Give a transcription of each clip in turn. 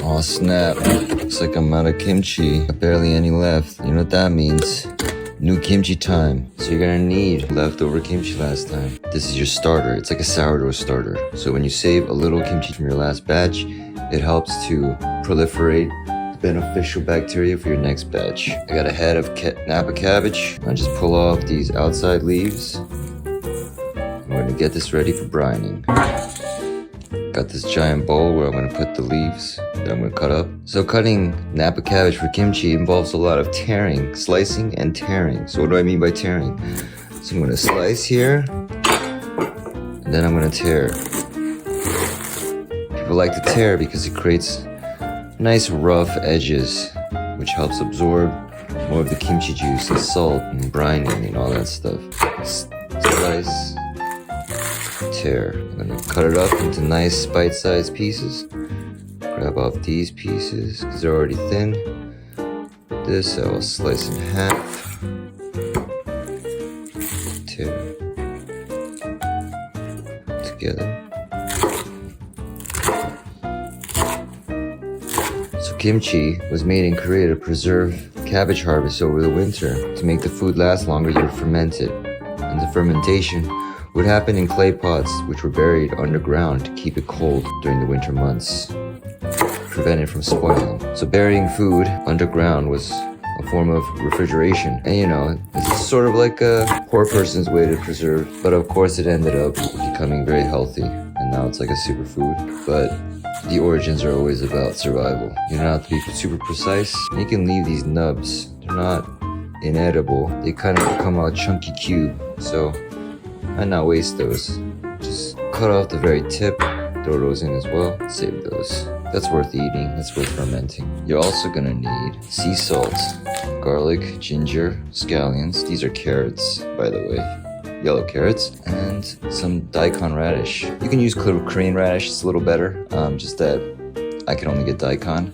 Aw, snap. Looks like I'm out of kimchi. Barely any left. You know what that means? New kimchi time. So you're gonna need leftover kimchi last time. This is your starter. It's like a sourdough starter. So when you save a little kimchi from your last batch, it helps to proliferate beneficial bacteria for your next batch. I got a head of Napa cabbage. I just pull off these outside leaves. I'm gonna get this ready for brining. Got this giant bowl where I'm gonna put the leaves that I'm gonna cut up. So cutting Napa cabbage for kimchi involves a lot of tearing, slicing and tearing. So what do I mean by tearing? So I'm gonna slice here, and then I'm gonna tear. People like to tear because it creates nice rough edges, which helps absorb more of the kimchi juice and salt and brining and all that stuff. Slice, tear. I'm gonna cut it up into nice bite-sized pieces. Grab off these pieces because they're already thin. This I will slice in half. Tear together. So kimchi was made in Korea to preserve cabbage harvest over the winter. To make the food last longer, you would ferment it. And the fermentation would happen in clay pots, which were buried underground to keep it cold during the winter months, prevent it from spoiling. So burying food underground was a form of refrigeration. And you know, it's sort of like a poor person's way to preserve, but of course it ended up becoming very healthy, and now it's like a superfood. But the origins are always about survival. You don't have to be super precise. You can leave these nubs. They're not inedible. They kind of become a chunky cube. So why not waste those? Just cut off the very tip, throw those in as well, save those. That's worth eating, that's worth fermenting. You're also gonna need sea salt, garlic, ginger, scallions. These are carrots, by the way, yellow carrots, and some daikon radish. You can use Korean radish, it's a little better, just that I can only get daikon.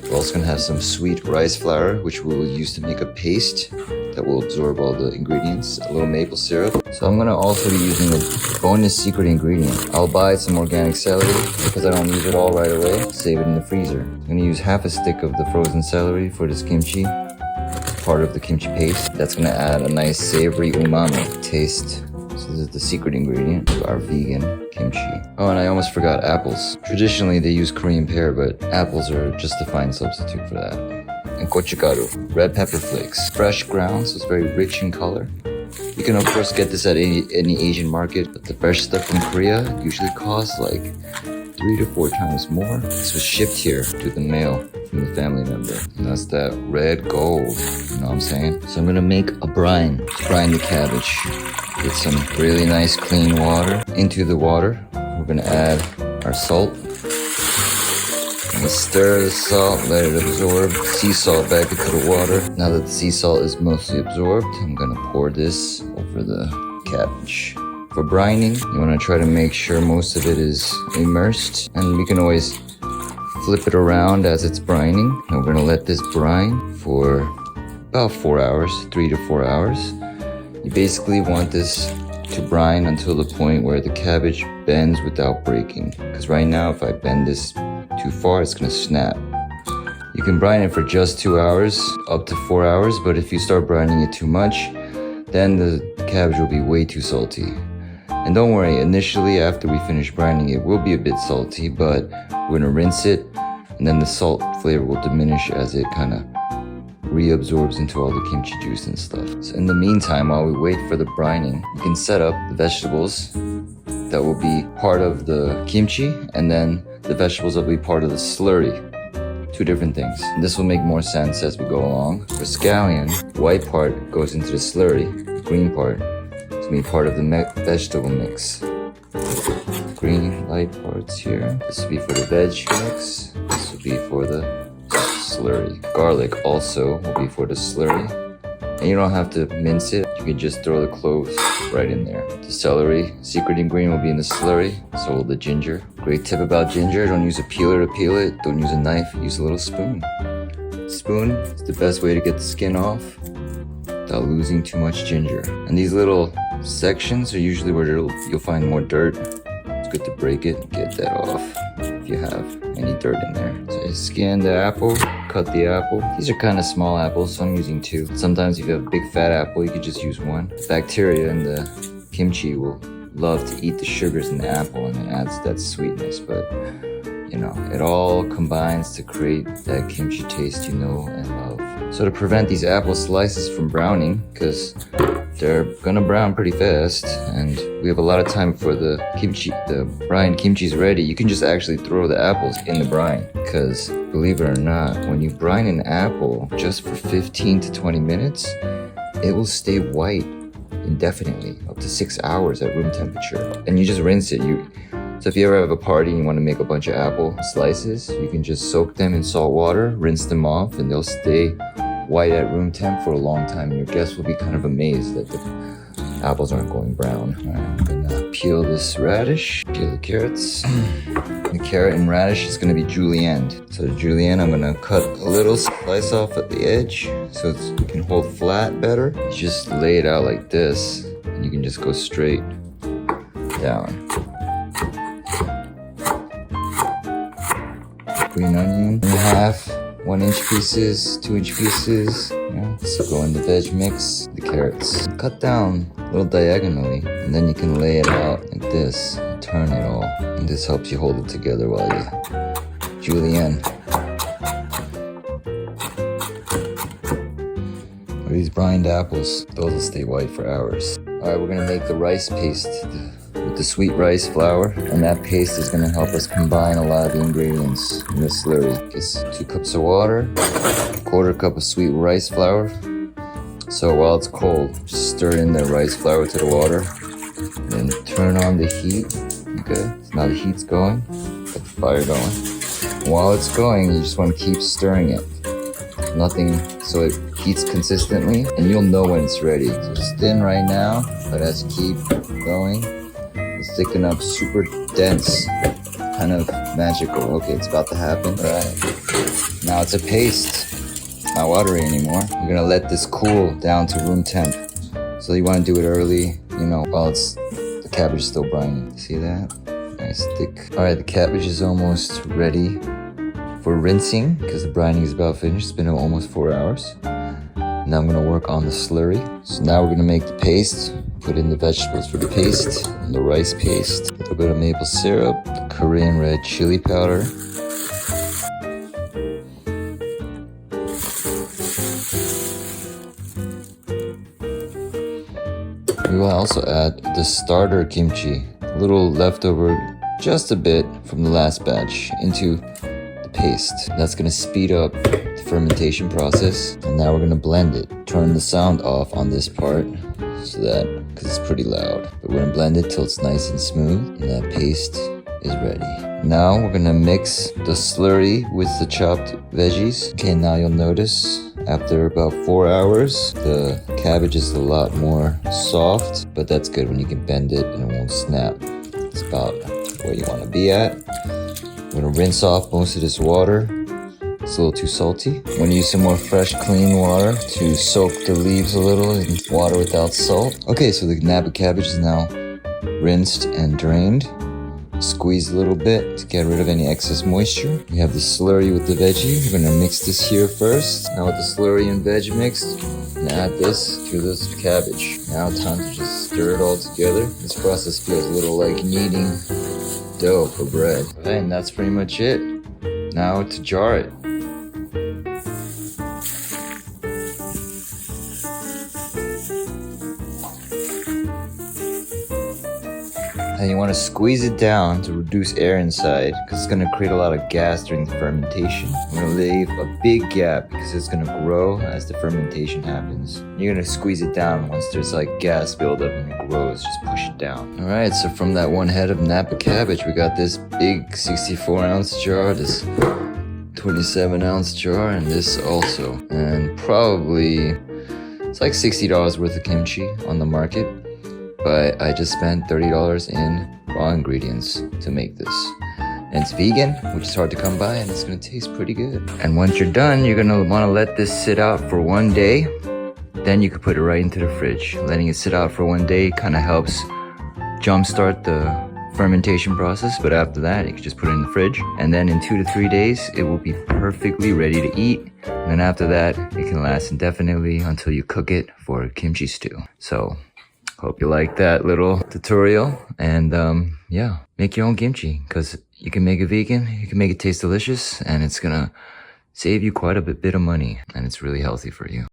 We're also gonna have some sweet rice flour, which we will use to make a paste that will absorb all the ingredients, a little maple syrup. So I'm gonna also be using a bonus secret ingredient. I'll buy some organic celery because I don't use it all right away. Save it in the freezer. I'm gonna use half a stick of the frozen celery for this kimchi, part of the kimchi paste. That's gonna add a nice savory umami taste. So this is the secret ingredient of our vegan kimchi. Oh, and I almost forgot apples. Traditionally they use Korean pear, but apples are just a fine substitute for that. And gochugaru, red pepper flakes, fresh ground, so it's very rich in color. You can of course get this at any Asian market, but the fresh stuff from Korea usually costs like 3 to 4 times more. This was shipped here to the mail from the family member. And that's that red gold, you know what I'm saying? So I'm gonna make a brine. Brine the cabbage. Get some really nice clean water. Into the water, we're gonna add our salt. And stir the salt, let it absorb. Sea salt back into the water. Now that the sea salt is mostly absorbed, I'm gonna pour this over the cabbage. For brining, you wanna try to make sure most of it is immersed. And we can always flip it around as it's brining. And we're gonna let this brine for about 4 hours, 3 to 4 hours. You basically want this to brine until the point where the cabbage bends without breaking. Because right now, if I bend this too far, it's gonna snap. You can brine it for just 2 hours, up to 4 hours, but if you start brining it too much, then the cabbage will be way too salty. And don't worry, initially after we finish brining it will be a bit salty, but we're gonna rinse it, and then the salt flavor will diminish as it kind of reabsorbs into all the kimchi juice and stuff. So in the meantime, while we wait for the brining, you can set up the vegetables that will be part of the kimchi, and then the vegetables will be part of the slurry. 2 different things. And this will make more sense as we go along. For scallion, the white part goes into the slurry. The green part is going to be part of the vegetable mix. Green light parts here. This will be for the veg mix. This will be for the slurry. Garlic also will be for the slurry. And you don't have to mince it. You can just throw the cloves right in there. The celery, secret ingredient, will be in the slurry. So will the ginger. Great tip about ginger, don't use a peeler to peel it. Don't use a knife, use a little spoon. Spoon is the best way to get the skin off without losing too much ginger. And these little sections are usually where you'll find more dirt. It's good to break it, get that off if you have any dirt in there. So I scan the apple, cut the apple. These are kind of small apples, so I'm using 2. Sometimes if you have a big fat apple, you could just use 1. Bacteria in the kimchi will love to eat the sugars in the apple, and it adds that sweetness, but you know, it all combines to create that kimchi taste you know and love. So to prevent these apple slices from browning, because they're gonna brown pretty fast, and we have a lot of time before the brine kimchi is ready, you can just actually throw the apples in the brine. Because believe it or not, when you brine an apple just for 15 to 20 minutes, it will stay white indefinitely, up to 6 hours at room temperature. And you just rinse it. So if you ever have a party and you want to make a bunch of apple slices, you can just soak them in salt water, rinse them off, and they'll stay white at room temp for a long time. And your guests will be kind of amazed that the apples aren't going brown. All right, I'm gonna peel this radish, peel the carrots. The carrot and radish is gonna be julienne. So the julienne, I'm gonna cut a little slice off at the edge so it can hold flat better. You just lay it out like this, and you can just go straight down. Green onion in half, 1-inch pieces, 2-inch pieces. Yeah. So go in the veg mix, the carrots. Cut down a little diagonally, and then you can lay it out like this, and turn it all. And this helps you hold it together while you julienne. These brined apples, those will stay white for hours. All right, we're gonna make the rice paste with the sweet rice flour, and that paste is gonna help us combine a lot of the ingredients in this slurry. It's 2 cups of water, 1/4 cup of sweet rice flour. So while it's cold, just stir in the rice flour to the water, then turn on the heat. Okay, so now the heat's going, got the fire going. While it's going, you just want to keep stirring it. Nothing, so it heats consistently, and you'll know when it's ready. So it's thin right now, but as you keep going, it's thickening up, super dense, kind of magical. Okay, it's about to happen. All right, now it's a paste. It's not watery anymore. You're gonna let this cool down to room temp. So you want to do it early, you know, while the cabbage is still brining. See that? Nice thick. All right, the cabbage is almost ready for rinsing because the brining is about finished. It's been almost 4 hours. Now I'm gonna work on the slurry. So now we're gonna make the paste. Put in the vegetables for the paste, and the rice paste. A little bit of maple syrup, Korean red chili powder. We will also add the starter kimchi, a little leftover, just a bit from the last batch, into the paste. That's gonna speed up the fermentation process. And now we're gonna blend it. Turn the sound off on this part, so that, because it's pretty loud. But we're gonna blend it till it's nice and smooth, and that paste is ready. Now we're gonna mix the slurry with the chopped veggies. Okay, now you'll notice after about 4 hours, the cabbage is a lot more soft, but that's good when you can bend it and it won't snap. It's about where you wanna be at. I'm gonna rinse off most of this water. It's a little too salty. I'm gonna use some more fresh, clean water to soak the leaves a little in water without salt. Okay, so the Napa cabbage is now rinsed and drained. Squeeze a little bit to get rid of any excess moisture. We have the slurry with the veggie. We're gonna mix this here first. Now with the slurry and veg mixed, I'm gonna add this to this cabbage. Now time to just stir it all together. This process feels a little like kneading dough for bread. Okay, and that's pretty much it. Now to jar it. And you want to squeeze it down to reduce air inside because it's going to create a lot of gas during the fermentation. I'm going to leave a big gap because it's going to grow as the fermentation happens. You're going to squeeze it down once there's like gas buildup and it grows, just push it down. Alright, so from that one head of Napa cabbage, we got this big 64-ounce jar, this 27-ounce jar, and this also. And probably, it's like $60 worth of kimchi on the market. But I just spent $30 in raw ingredients to make this. And it's vegan, which is hard to come by, and it's gonna taste pretty good. And once you're done, you're gonna wanna let this sit out for 1 day. Then you can put it right into the fridge. Letting it sit out for 1 day kind of helps jumpstart the fermentation process, but after that, you can just put it in the fridge. And then in 2 to 3 days, it will be perfectly ready to eat. And then after that, it can last indefinitely until you cook it for kimchi stew. So, hope you like that little tutorial. And yeah, make your own kimchi, because you can make it vegan, you can make it taste delicious, and it's gonna save you quite a bit of money, and it's really healthy for you.